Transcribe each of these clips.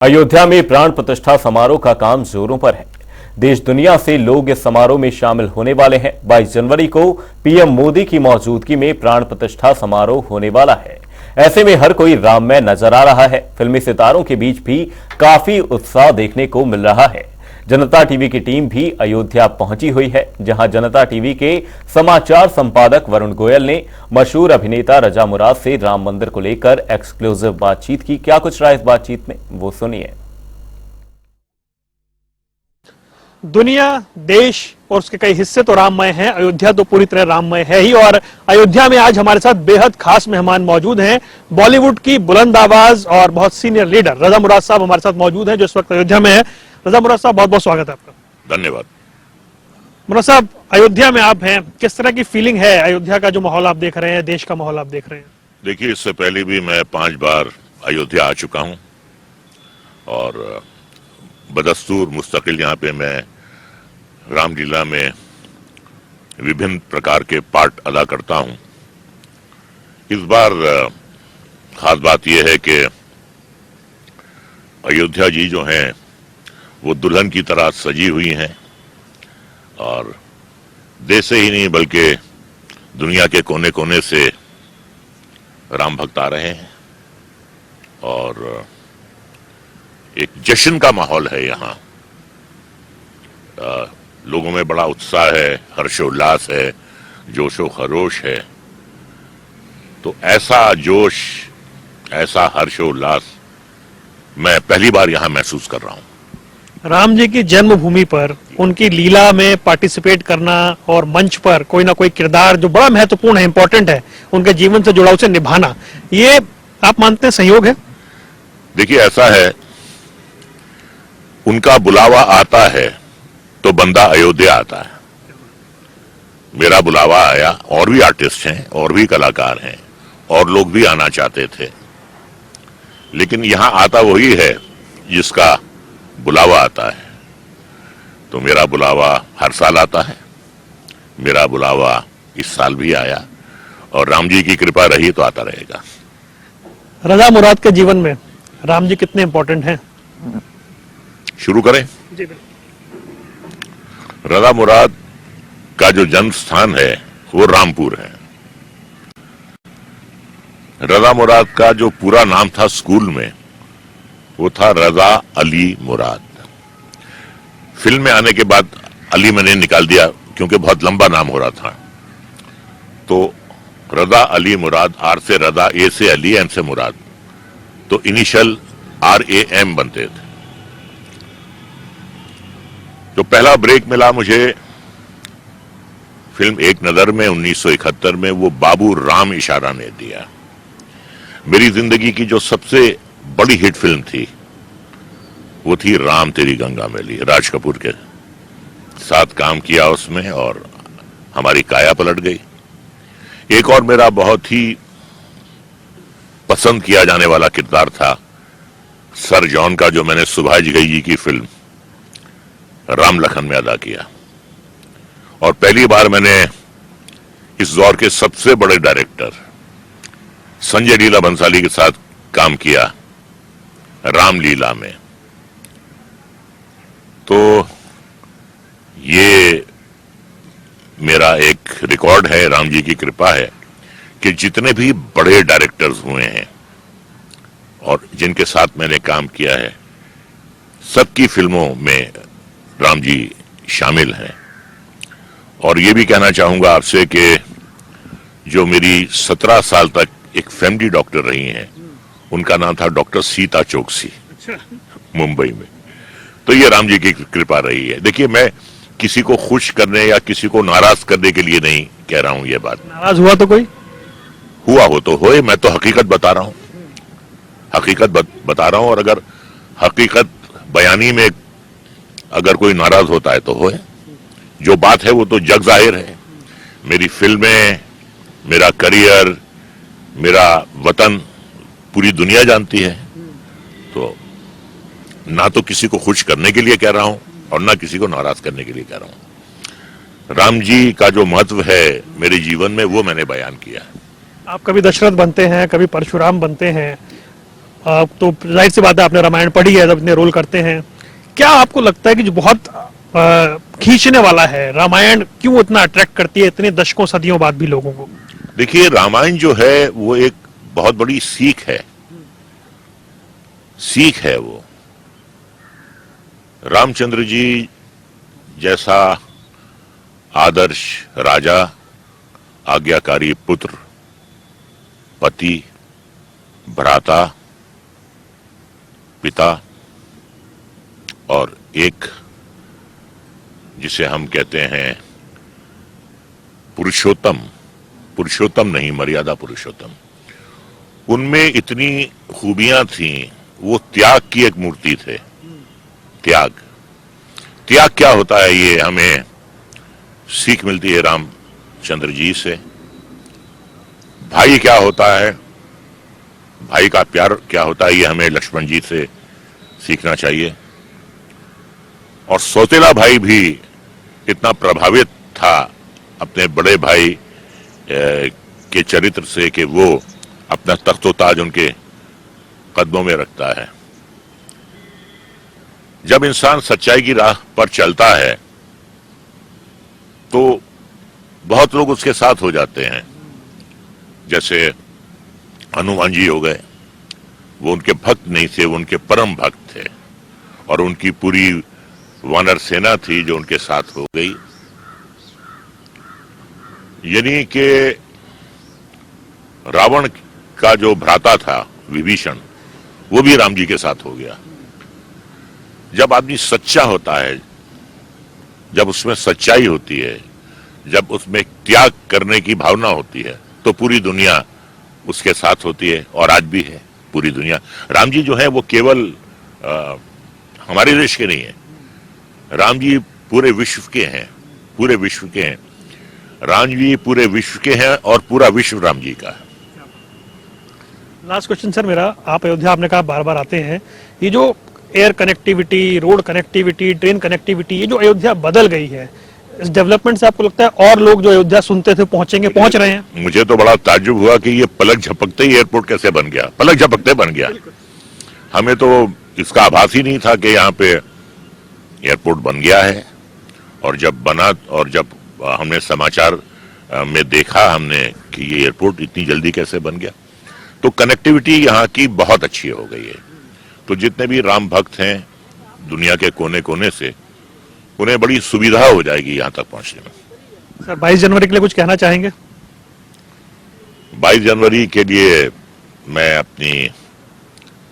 अयोध्या में प्राण प्रतिष्ठा समारोह का काम जोरों पर है। देश दुनिया से लोग इस समारोह में शामिल होने वाले हैं। 22 जनवरी को पीएम मोदी की मौजूदगी में प्राण प्रतिष्ठा समारोह होने वाला है। ऐसे में हर कोई राममय नजर आ रहा है। फिल्मी सितारों के बीच भी काफी उत्साह देखने को मिल रहा है। जनता टीवी की टीम भी अयोध्या पहुंची हुई है, जहां जनता टीवी के समाचार संपादक वरुण गोयल ने मशहूर अभिनेता रजा मुराद से राम मंदिर को लेकर एक्सक्लूसिव बातचीत की। क्या कुछ रहा इस बातचीत में, वो सुनिए। दुनिया, देश और उसके कई हिस्से तो राममय हैं, अयोध्या तो पूरी तरह राममय है ही। और अयोध्या में आज हमारे साथ बेहद खास मेहमान मौजूद हैं। बॉलीवुड की बुलंद आवाज और बहुत सीनियर लीडर रजा मुराद साहब हमारे साथ मौजूद हैं, जो इस वक्त अयोध्या में है। रजा मुराद साहब, बहुत बहुत स्वागत है आपका। धन्यवाद। मुराद साहब, अयोध्या में आप हैं, किस तरह की फीलिंग है? अयोध्या का जो माहौल आप देख रहे हैं, देश का माहौल आप देख रहे हैं। देखिए, इससे पहले भी मैं 5 बार अयोध्या आ चुका हूं और बदस्तूर मुस्तकिल यहाँ पे मैं रामलीला में विभिन्न प्रकार के पार्ट अदा करता हूं। इस बार खास बात यह है कि अयोध्या जी जो हैं वो दुल्हन की तरह सजी हुई हैं और देश से ही नहीं बल्कि दुनिया के कोने कोने से राम भक्त आ रहे हैं और एक जश्न का माहौल है यहाँ। लोगों में बड़ा उत्साह है, हर्षोल्लास है, जोशो खरोश है। तो ऐसा जोश, ऐसा हर्षोल्लास मैं पहली बार यहाँ महसूस कर रहा हूँ। राम जी की जन्मभूमि पर उनकी लीला में पार्टिसिपेट करना और मंच पर कोई ना कोई किरदार जो बड़ा महत्वपूर्ण है, इंपॉर्टेंट है, उनके जीवन से जुड़ा, उसे निभाना, ये आप मानते हैं सहयोग है? देखिए, ऐसा है, उनका बुलावा आता है तो बंदा अयोध्या आता है। मेरा बुलावा आया, और भी आर्टिस्ट हैं और भी कलाकार हैं और लोग भी आना चाहते थे, लेकिन यहां आता वही है जिसका बुलावा आता है। तो मेरा बुलावा हर साल आता है, मेरा बुलावा इस साल भी आया और राम जी की कृपा रही तो आता रहेगा। रजा मुराद के जीवन में राम जी कितने इंपॉर्टेंट हैं? शुरू करें। जी, रजा मुराद का जो जन्म स्थान है वो रामपुर है। रजा मुराद का जो पूरा नाम था स्कूल में वो था रजा अली मुराद। फिल्म में आने के बाद अली मैंने निकाल दिया क्योंकि बहुत लंबा नाम हो रहा था। तो रजा अली मुराद, आर से रजा, ए से अली, एम से मुराद, तो इनिशियल RAM बनते थे। तो पहला ब्रेक मिला मुझे फिल्म एक नजर में 1971 में, वो बाबू राम इशारा ने दिया। मेरी जिंदगी की जो सबसे बड़ी हिट फिल्म थी वो थी राम तेरी गंगा मैली। राज कपूर के साथ काम किया उसमें और हमारी काया पलट गई। एक और मेरा बहुत ही पसंद किया जाने वाला किरदार था सर जॉन का, जो मैंने सुभाष घई जी की फिल्म राम लखन में अदा किया। और पहली बार मैंने इस दौर के सबसे बड़े डायरेक्टर संजय लीला भंसाली के साथ काम किया रामलीला में। तो ये मेरा एक रिकॉर्ड है, राम जी की कृपा है कि जितने भी बड़े डायरेक्टर्स हुए हैं और जिनके साथ मैंने काम किया है, सबकी फिल्मों में राम जी शामिल हैं। और ये भी कहना चाहूंगा आपसे कि जो मेरी 17 साल तक एक फैमिली डॉक्टर रही हैं, उनका नाम था डॉक्टर सीता चौकसी, मुंबई में। तो ये राम जी की कृपा रही है। देखिए, मैं किसी को खुश करने या किसी को नाराज करने के लिए नहीं कह रहा हूं ये बात। नाराज हुआ तो कोई? हुआ हो तो होए, मैं तो हकीकत बता रहा हूं, हकीकत बता रहा हूं। और अगर हकीकत बयानी में अगर कोई नाराज होता है तो होए। जो बात है वो तो जग जाहिर है। मेरी फिल्में, मेरा करियर, मेरा वतन पूरी दुनिया जानती है। तो ना तो किसी को खुश करने के लिए कह रहा हूं और ना किसी को नाराज करने के लिए कह रहा हूं। राम जी का जो महत्व है मेरे जीवन में वो मैंने बयान किया है। आप कभी दशरथ बनते हैं, कभी परशुराम बनते हैं, तो जाहिर सी बात है आपने रामायण पढ़ी है, जब इतने रोल करते हैं, क्या आपको लगता है कि जो बहुत खींचने वाला है रामायण, क्यों इतना अट्रैक्ट करती है इतने दशकों सदियों बाद भी लोगों को? देखिए, रामायण जो है वो एक बहुत बड़ी सीख है। सीख है वो। रामचंद्र जी जैसा आदर्श राजा, आज्ञाकारी पुत्र, पति, भ्राता, पिता, और एक जिसे हम कहते हैं पुरुषोत्तम, पुरुषोत्तम नहीं, मर्यादा पुरुषोत्तम, उनमें इतनी खूबियां थीं। वो त्याग की एक मूर्ति थे। त्याग, त्याग क्या होता है, ये हमें सीख मिलती है रामचंद्र जी से। भाई क्या होता है, भाई का प्यार क्या होता है, ये हमें लक्ष्मण जी से सीखना चाहिए। और सौतेला भाई भी इतना प्रभावित था अपने बड़े भाई के चरित्र से कि वो अपना तख्तो-ताज उनके कदमों में रखता है। जब इंसान सच्चाई की राह पर चलता है तो बहुत लोग उसके साथ हो जाते हैं। जैसे हनुमान जी हो गए, वो उनके भक्त नहीं थे, वो उनके परम भक्त थे, और उनकी पूरी वानर सेना थी जो उनके साथ हो गई। यानी कि रावण का जो भ्राता था विभीषण, वो भी राम जी के साथ हो गया। जब आदमी सच्चा होता है, जब उसमें सच्चाई होती है, जब उसमें त्याग करने की भावना होती है, तो पूरी दुनिया उसके साथ होती है, और आज भी है पूरी दुनिया। राम जी जो है वो केवल हमारे देश के नहीं है, राम जी पूरे विश्व के हैं, पूरे विश्व के हैं। राम जी पूरे विश्व के हैं और पूरा विश्व राम जी का है। लास्ट क्वेश्चन सर मेरा, आप अयोध्या आपने कहा बार बार आते हैं, ये जो air connectivity, road connectivity, train connectivity, ये जो अयोध्या बदल गई है, इस डेवलपमेंट से आपको लगता है और लोग जो अयोध्या सुनते थे पहुंचेंगे, पहुंच रहे हैं? मुझे तो बड़ा ताज्जुब हुआ कि ये पलक झपकते ही एयरपोर्ट कैसे बन गया, पलक झपकते बन गया। हमें तो इसका आभास ही नहीं था कि यहाँ पे एयरपोर्ट बन गया है। और जब बना, और जब हमने समाचार में देखा हमने कि ये एयरपोर्ट इतनी जल्दी कैसे बन गया, तो कनेक्टिविटी यहाँ की बहुत अच्छी हो गई है। तो जितने भी राम भक्त हैं दुनिया के कोने कोने से, उन्हें बड़ी सुविधा हो जाएगी यहाँ तक पहुंचने में। सर 22 जनवरी के लिए कुछ कहना चाहेंगे? 22 जनवरी के लिए मैं अपनी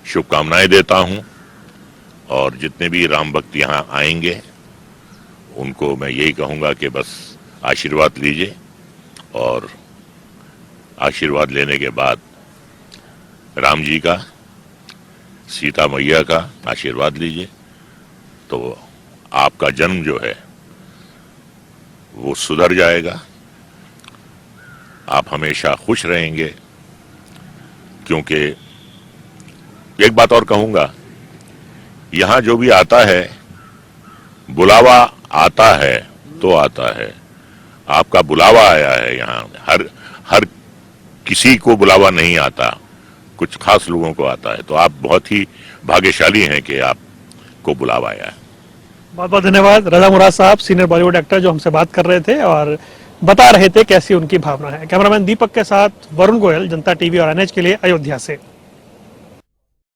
शुभकामनाएं देता हूं, और जितने भी राम भक्त यहाँ आएंगे उनको मैं यही कहूंगा कि बस आशीर्वाद लीजिए, और आशीर्वाद लेने के बाद राम जी का, सीता मैया का आशीर्वाद लीजिए, तो आपका जन्म जो है वो सुधर जाएगा। आप हमेशा खुश रहेंगे। क्योंकि एक बात और कहूंगा, यहां जो भी आता है, बुलावा आता है तो आता है। आपका बुलावा आया है यहाँ। हर किसी को बुलावा नहीं आता, कुछ खास लोगों को आता है। तो आप बहुत ही भाग्यशाली हैं कि आपको बुलावा आया है। बहुत बहुत धन्यवाद रजा मुराद साहब, सीनियर बॉलीवुड एक्टर, जो हमसे बात कर रहे थे और बता रहे थे कैसी उनकी भावना है। कैमरामैन दीपक के साथ वरुण गोयल, जनता टीवी और एनएच के लिए अयोध्या से।